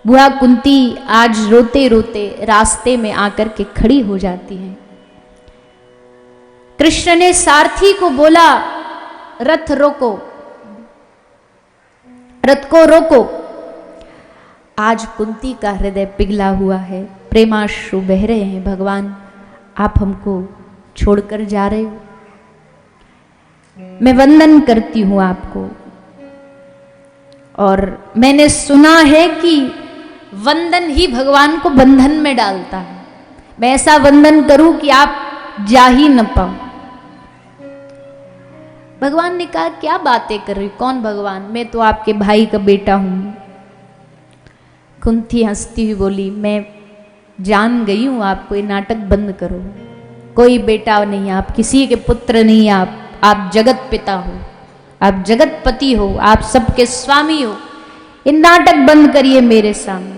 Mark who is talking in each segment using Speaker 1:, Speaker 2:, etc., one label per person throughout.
Speaker 1: बुआ कुंती आज रोते रोते रास्ते में आकर के खड़ी हो जाती हैं। कृष्ण ने सारथी को बोला, रथ रोको, रथ को रोको। आज कुंती का हृदय पिघला हुआ है, प्रेमाश्रु बह रहे हैं। भगवान, आप हमको छोड़कर जा रहे हो, मैं वंदन करती हूं आपको। और मैंने सुना है कि वंदन ही भगवान को बंधन में डालता है। मैं ऐसा वंदन करूं कि आप जा ही न पाओ। भगवान ने कहा, क्या बातें कर रही, कौन भगवान? मैं तो आपके भाई का बेटा हूं। कुंती हंसती हुई बोली, मैं जान गई हूं आपको, ये नाटक बंद करो। कोई बेटा नहीं, आप किसी के पुत्र नहीं, आप जगत पिता हो, आप जगत पति हो, आप सबके स्वामी हो। ये नाटक बंद करिए मेरे सामने।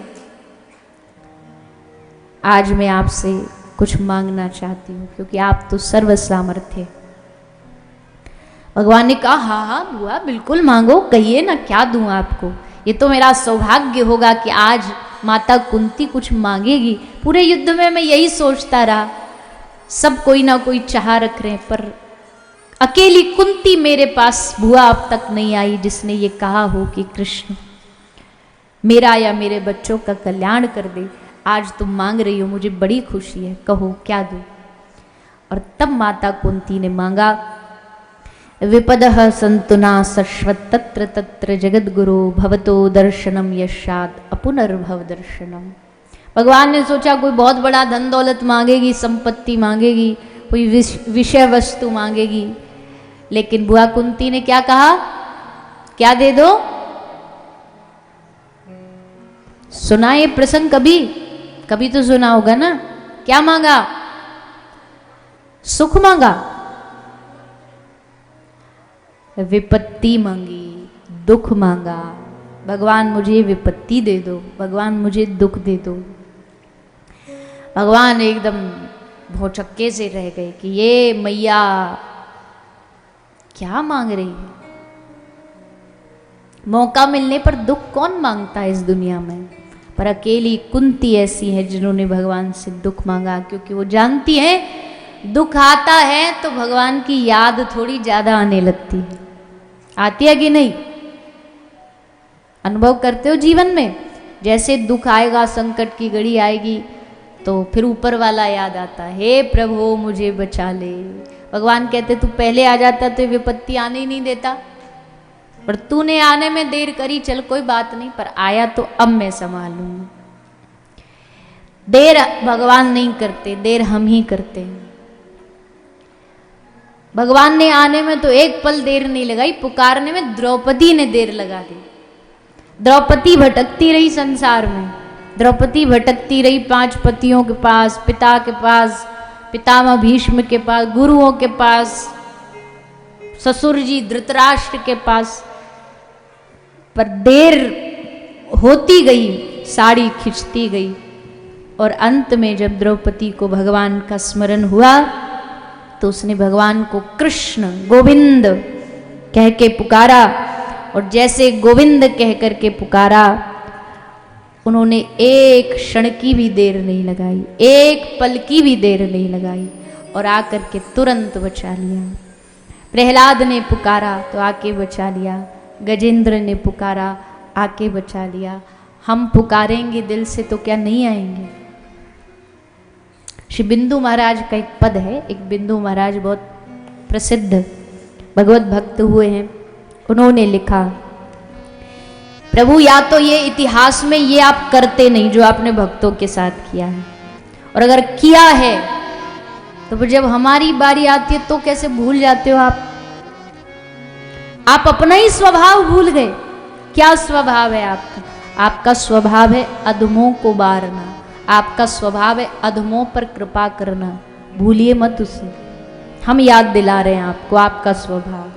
Speaker 1: आज मैं आपसे कुछ मांगना चाहती हूं, क्योंकि आप तो सर्व सामर्थ्य। भगवान ने कहा, हाँ हाँ बुआ, बिल्कुल मांगो, कहिए ना, क्या दूं आपको। ये तो मेरा सौभाग्य होगा कि आज माता कुंती कुछ मांगेगी। पूरे युद्ध में मैं यही सोचता रहा, सब कोई ना कोई चाह रख रहे हैं, पर अकेली कुंती मेरे पास बुआ अब तक नहीं आई जिसने ये कहा हो कि कृष्ण मेरा या मेरे बच्चों का कल्याण कर दे। आज तुम मांग रही हो, मुझे बड़ी खुशी है, कहो क्या दूं। और तब माता कुंती ने मांगा, विपदः सन्तुना शश्वत् तत्र तत्र जगद्गुरो भवतो दर्शनम यशात् अपुनर्भव दर्शनम। भगवान ने सोचा कोई बहुत बड़ा धन दौलत मांगेगी, संपत्ति मांगेगी, कोई विषय वस्तु मांगेगी, लेकिन बुआ कुंती ने क्या कहा, क्या दे दो? सुना ये प्रसंग कभी? कभी तो सुना होगा ना। क्या मांगा? सुख मांगा, विपत्ति मांगी, दुख मांगा। भगवान मुझे विपत्ति दे दो, भगवान मुझे दुख दे दो। भगवान एकदम भौचक्के से रह गए कि ये मैया क्या मांग रही है। मौका मिलने पर दुख कौन मांगता है इस दुनिया में, पर अकेली कुंती ऐसी है जिन्होंने भगवान से दुख मांगा, क्योंकि वो जानती है दुख आता है तो भगवान की याद थोड़ी ज्यादा आने लगती है। आती है कि नहीं? अनुभव करते हो जीवन में? जैसे दुख आएगा, संकट की घड़ी आएगी, तो फिर ऊपर वाला याद आता है, हे प्रभु मुझे बचा ले। भगवान कहते तू पहले आ जाता तो विपत्ति आने ही नहीं देता, पर तूने आने में देर करी, चल कोई बात नहीं, पर आया तो अब मैं संभालूंगा। देर भगवान नहीं करते, देर हम ही करते हैं। भगवान ने आने में तो एक पल देर नहीं लगाई, पुकारने में द्रौपदी ने देर लगा दी। द्रौपदी भटकती रही संसार में, द्रौपदी भटकती रही 5 पतियों के पास, पिता के पास, पितामह भीष्म के पास, गुरुओं के पास, ससुर जी धृतराष्ट्र के पास, पर देर होती गई, साड़ी खिंचती गई। और अंत में जब द्रौपदी को भगवान का स्मरण हुआ तो उसने भगवान को कृष्ण गोविंद कह के पुकारा। और जैसे गोविंद कह करके पुकारा, उन्होंने एक क्षण की भी देर नहीं लगाई, एक पल की भी देर नहीं लगाई, और आकर के तुरंत बचा लिया। प्रहलाद ने पुकारा तो आके बचा लिया, गजेंद्र ने पुकारा आके बचा लिया। हम पुकारेंगे दिल से तो क्या नहीं आएंगे? श्री बिंदु महाराज का एक पद है, एक बिंदु महाराज बहुत प्रसिद्ध भगवत भक्त हुए हैं, उन्होंने लिखा, प्रभु या तो ये इतिहास में ये आप करते नहीं जो आपने भक्तों के साथ किया है, और अगर किया है तो फिर जब हमारी बारी आती है तो कैसे भूल जाते हो आप? आप अपना ही स्वभाव भूल गए। क्या स्वभाव है आपका? आपका स्वभाव है अधमों को बारना, आपका स्वभाव है अधमों पर कृपा करना। भूलिए मत उसे, हम याद दिला रहे हैं आपको आपका स्वभाव।